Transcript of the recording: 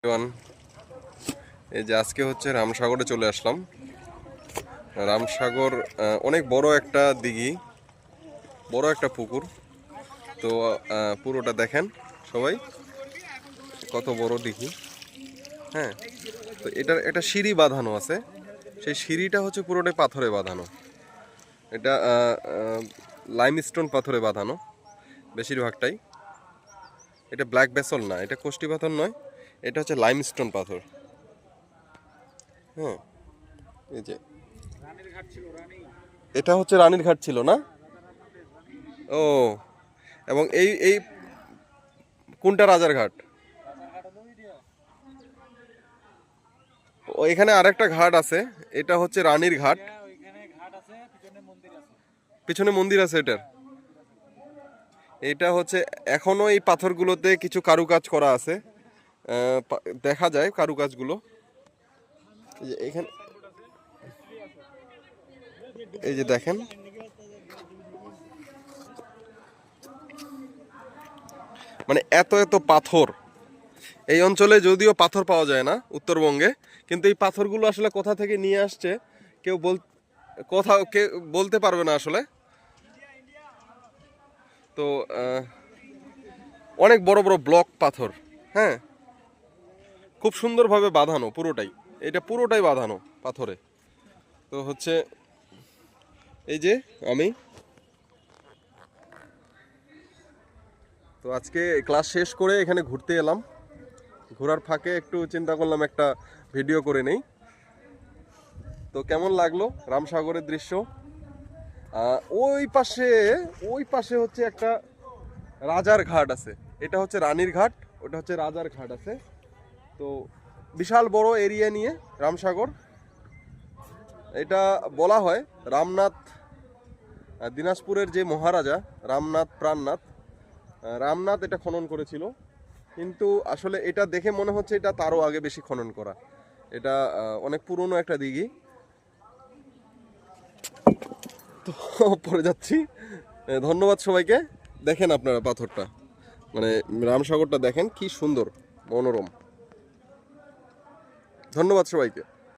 everyone, এই যে আজকে হচ্ছে রামসাগরে চলে আসলাম। রামসাগর অনেক বড় একটা দিঘি, বড় একটা পুকুর। তো পুরোটা দেখেন সবাই, কত বড় দিঘি। হ্যাঁ, তো এটার একটা সিঁড়ি বাঁধানো আছে। সেই সিঁড়িটা হচ্ছে পুরোটাই পাথরে বাঁধানো। এটা লাইমস্টোন পাথরে বাঁধানো বেশিরভাগটাই। এটা ব্ল্যাক বেসল না, এটা কোষ্টি পাথর নয়, এটা হচ্ছে লাইমস্টোন পাথর। হ্যাঁ, এই যে এটা হচ্ছে রানীর ঘাট ছিল না? ও, এবং এই এই কোনটা রাজার ঘাট? ও, এখানে আরেকটা ঘাট আছে, এটা হচ্ছে রানীর ঘাট। পিছনে মন্দির আছে এটার। এটা হচ্ছে এখনো এই পাথরগুলোতে কিছু কারুকাজ করা আছে, দেখা যায় কারুকাজগুলো। এই যে এখানে, এই যে দেখেন, মানে এত এত পাথর। এই অঞ্চলে যদিও পাথর পাওয়া যায় না উত্তরবঙ্গে, কিন্তু এই পাথরগুলো আসলে কোথা থেকে নিয়ে আসছে কেউ কেউ বলতে পারবে না আসলে। তো অনেক বড় বড় ব্লক পাথর। হ্যাঁ, খুব সুন্দরভাবে বাঁধানো পুরোটাই, এটা পুরোটাই বাঁধানো পাথরে। তো হচ্ছে এই যে আমি তো আজকে ক্লাস শেষ করে এখানে ঘুরতে এলাম। ঘোরার ফাঁকে একটু চিন্তা করলাম একটা ভিডিও করে নেই। তো কেমন লাগলো রামসাগরের দৃশ্য? ওই পাশে, ওই পাশে হচ্ছে একটা রাজার ঘাট আছে। এটা হচ্ছে রানীর ঘাট, ওটা হচ্ছে রাজার ঘাট আছে। তো বিশাল বড় এরিয়া নিয়ে রামসাগর। এটা বলা হয় রামনাথ, দিনাজপুরের যে মহারাজা রামনাথ প্রাণনাথ, রামনাথ এটা খনন করেছিল। কিন্তু আসলে এটা দেখে মনে হচ্ছে এটা তারও আগে বেশি খনন করা। এটা অনেক পুরনো একটা দিঘি। তো পরে যাচ্ছি। ধন্যবাদ সবাইকে। দেখেন আপনারা পাথরটা, মানে রামসাগরটা দেখেন কি সুন্দর, মনোরম। ধন্যবাদ সবাইকে।